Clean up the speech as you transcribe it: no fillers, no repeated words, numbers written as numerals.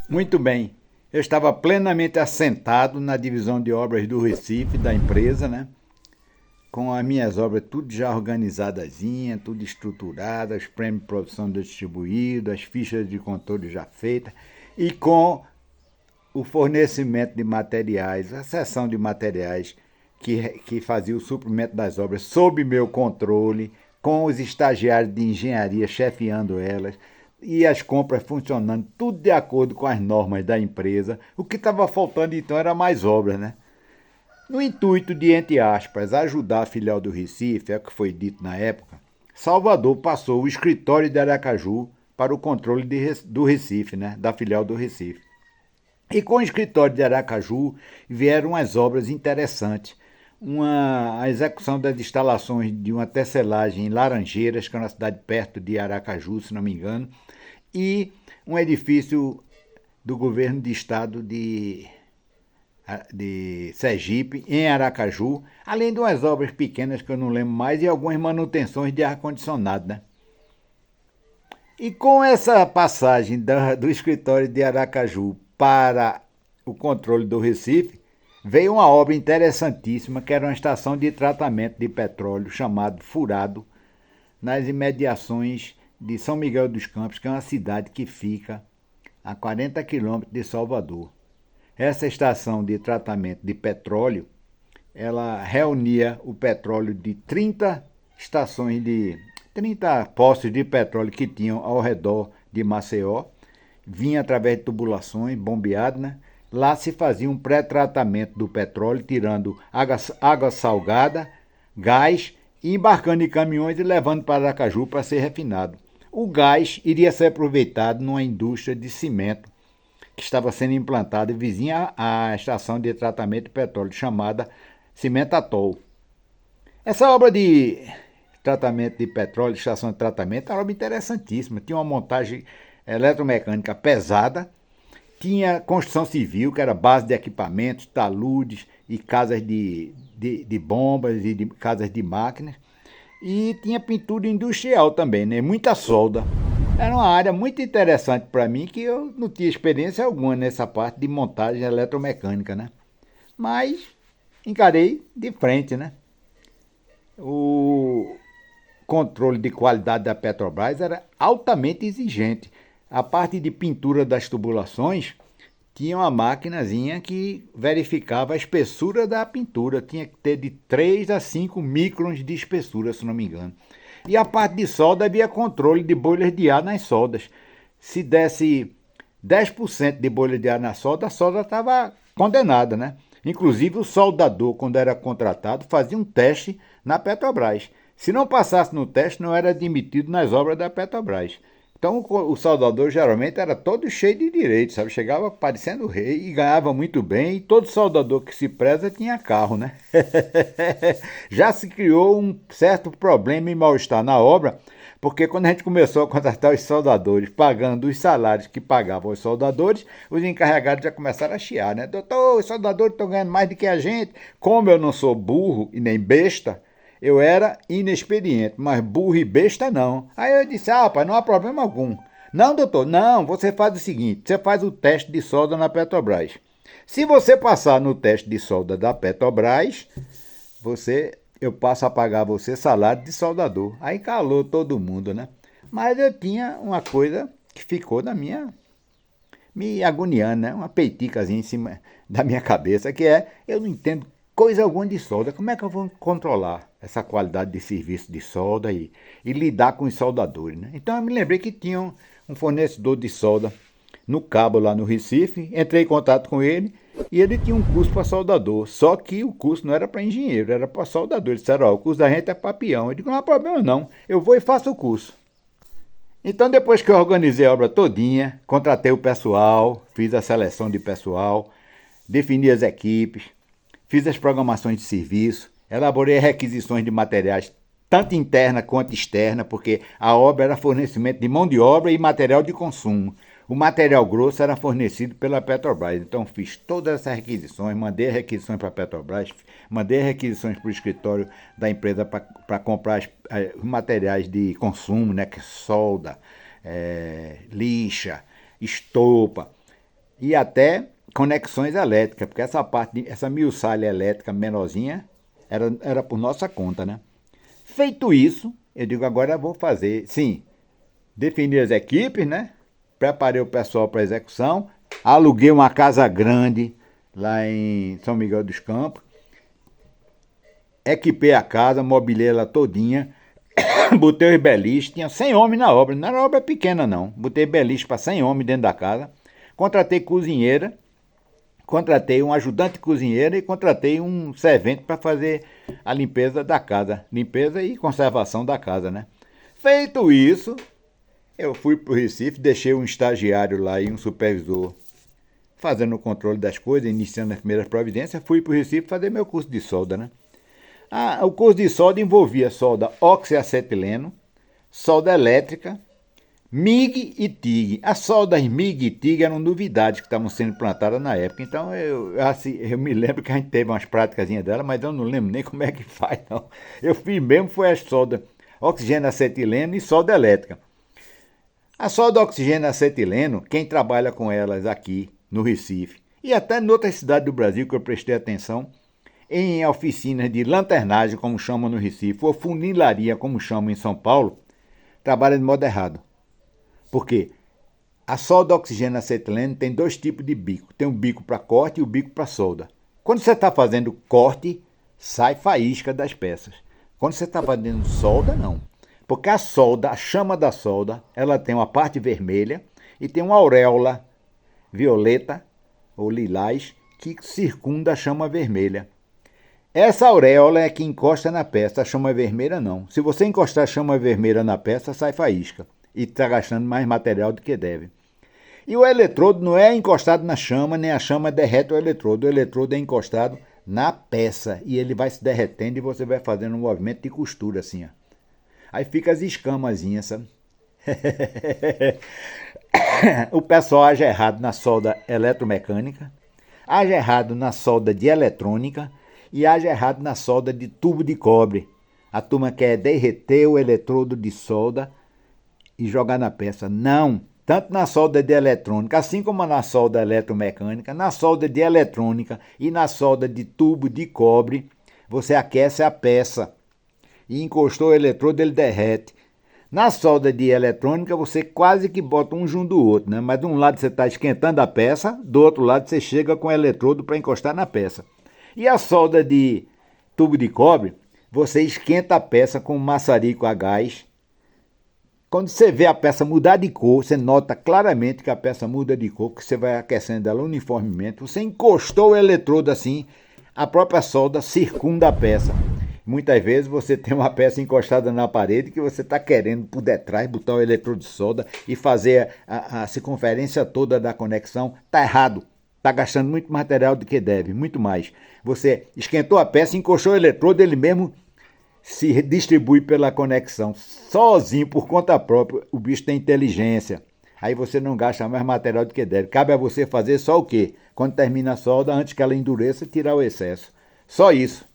Muito bem. Eu estava plenamente assentado na divisão de obras do Recife, da empresa, né? Com as minhas obras tudo já organizadazinha, tudo estruturado, os prêmios de produção distribuídos, as fichas de controle já feitas e com o fornecimento de materiais, a seção de materiais que fazia o suprimento das obras sob meu controle, com os estagiários de engenharia chefiando elas e as compras funcionando tudo de acordo com as normas da empresa. O que estava faltando então era mais obras, né? No intuito de, entre aspas, ajudar a filial do Recife, é o que foi dito na época, Salvador passou o escritório de Aracaju para o controle do Recife, né? Da filial do Recife. E com o escritório de Aracaju vieram as obras interessantes. A execução das instalações de uma tecelagem em Laranjeiras, que é uma cidade perto de Aracaju, se não me engano, e um edifício do governo de estado de Sergipe, em Aracaju, além de umas obras pequenas que eu não lembro mais e algumas manutenções de ar-condicionado, né? E com essa passagem do escritório de Aracaju para o controle do Recife, veio uma obra interessantíssima, que era uma estação de tratamento de petróleo chamado Furado, nas imediações de São Miguel dos Campos, que é uma cidade que fica a 40 quilômetros de Salvador. Essa estação de tratamento de petróleo, ela reunia o petróleo de 30 estações de 30 postos de petróleo que tinham ao redor de Maceió, vinha através de tubulações, bombeado, né? Lá se fazia um pré-tratamento do petróleo, tirando água salgada, gás, e embarcando em caminhões e levando para Aracaju para ser refinado. O gás iria ser aproveitado numa indústria de cimento que estava sendo implantada vizinha à estação de tratamento de petróleo, chamada Cimentatol. Essa obra de tratamento de petróleo, estação de tratamento, era uma obra interessantíssima. Tinha uma montagem eletromecânica pesada, tinha construção civil, que era base de equipamentos, taludes e casas de bombas e de casas de máquinas. E tinha pintura industrial também, né? Muita solda. Era uma área muito interessante para mim, que eu não tinha experiência alguma nessa parte de montagem eletromecânica, né? Mas encarei de frente, né? O controle de qualidade da Petrobras era altamente exigente. A parte de pintura das tubulações tinha uma maquinazinha que verificava a espessura da pintura. Tinha que ter de 3 a 5 microns de espessura, se não me engano. E a parte de solda havia controle de bolhas de ar nas soldas. Se desse 10% de bolha de ar na solda, a solda estava condenada, né? Inclusive o soldador, quando era contratado, fazia um teste na Petrobras. Se não passasse no teste, não era admitido nas obras da Petrobras. Então o soldador geralmente era todo cheio de direitos, sabe? Chegava parecendo rei e ganhava muito bem. E todo soldador que se preza tinha carro, né? Já se criou um certo problema e mal-estar na obra, porque quando a gente começou a contratar os soldadores, pagando os salários que pagavam os soldadores, os encarregados já começaram a chiar, né? Doutor, os soldadores estão ganhando mais do que a gente. Como eu não sou burro e nem besta, eu era inexperiente, mas burro e besta não. Aí eu disse, rapaz, não há problema algum. Não, doutor, não, você faz o seguinte, você faz o teste de solda na Petrobras. Se você passar no teste de solda da Petrobras, eu passo a pagar você salário de soldador. Aí calou todo mundo, né? Mas eu tinha uma coisa que ficou me agoniando, né? Uma peiticazinha em cima da minha cabeça, que é, eu não entendo coisa alguma de solda. Como é que eu vou controlar essa qualidade de serviço de solda e lidar com os soldadores, né? Então eu me lembrei que tinha um fornecedor de solda no Cabo, lá no Recife. Entrei em contato com ele e ele tinha um curso para soldador. Só que o curso não era para engenheiro, era para soldador. Eles disseram, ó, o curso da gente é para peão. Eu digo, não há problema não, eu vou e faço o curso. Então, depois que eu organizei a obra todinha, contratei o pessoal, fiz a seleção de pessoal, defini as equipes, fiz as programações de serviço, elaborei requisições de materiais, tanto interna quanto externa, porque a obra era fornecimento de mão de obra e material de consumo. O material grosso era fornecido pela Petrobras. Então, fiz todas essas requisições, mandei requisições para a Petrobras, mandei requisições para o escritório da empresa para comprar os materiais de consumo, né, que é solda, lixa, estopa. e até conexões elétricas, porque essa parte, essa miuçalha elétrica menorzinha, era por nossa conta, né? Feito isso, eu digo, agora eu vou fazer, sim, definir as equipes, né? Preparei o pessoal para execução, aluguei uma casa grande lá em São Miguel dos Campos, equipei a casa, mobilei ela todinha, botei os beliches, tinha 100 homens na obra, não era obra pequena não, botei beliche para 100 homens dentro da casa, contratei cozinheira, contratei um ajudante cozinheiro e contratei um servente para fazer a limpeza da casa, limpeza e conservação da casa, né? Feito isso, eu fui para o Recife, deixei um estagiário lá e um supervisor fazendo o controle das coisas, iniciando as primeiras providências, fui para o Recife fazer meu curso de solda, né? O curso de solda envolvia solda oxiacetileno, solda elétrica, MIG e TIG. As soldas MIG e TIG eram novidades que estavam sendo plantadas na época. Então eu me lembro que a gente teve umas práticas dela, mas eu não lembro nem como é que faz, não. Eu fiz mesmo foi a solda oxigênio acetileno e solda elétrica. A solda oxigênio acetileno, quem trabalha com elas aqui no Recife e até em outras cidades do Brasil que eu prestei atenção, em oficinas de lanternagem, como chamam no Recife, ou funilaria, como chamam em São Paulo, trabalha de modo errado. Por quê? A solda oxigênio acetileno tem dois tipos de bico. Tem um bico para corte e o bico para solda. Quando você está fazendo corte, sai faísca das peças. Quando você está fazendo solda, não. Porque a solda, a chama da solda, ela tem uma parte vermelha e tem uma auréola violeta ou lilás que circunda a chama vermelha. Essa auréola é que encosta na peça, a chama vermelha não. Se você encostar a chama vermelha na peça, sai faísca e está gastando mais material do que deve. E o eletrodo não é encostado na chama, nem a chama derrete o eletrodo é encostado na peça e ele vai se derretendo e você vai fazendo um movimento de costura assim, ó. Aí fica as escamazinhas, sabe? O pessoal age errado na solda eletromecânica, age errado na solda de eletrônica e age errado na solda de tubo de cobre. A turma quer derreter o eletrodo de solda e jogar na peça. Não! Tanto na solda de eletrônica, assim como na solda eletromecânica, na solda de eletrônica e na solda de tubo de cobre, você aquece a peça e encostou o eletrodo, ele derrete. Na solda de eletrônica, você quase que bota um junto do outro, né? Mas de um lado você está esquentando a peça, do outro lado você chega com o eletrodo para encostar na peça. E a solda de tubo de cobre, você esquenta a peça com um maçarico a gás. Quando você vê a peça mudar de cor, você nota claramente que a peça muda de cor, que você vai aquecendo ela uniformemente. Você encostou o eletrodo assim, a própria solda circunda a peça. Muitas vezes você tem uma peça encostada na parede que você está querendo por detrás botar o eletrodo de solda e fazer a circunferência toda da conexão. Está errado. Está gastando muito material do que deve, muito mais. Você esquentou a peça, encostou o eletrodo, ele mesmo se distribui pela conexão. Sozinho, por conta própria, o bicho tem inteligência. Aí você não gasta mais material do que deve. Cabe a você fazer só o quê? Quando termina a solda, antes que ela endureça, tirar o excesso. Só isso.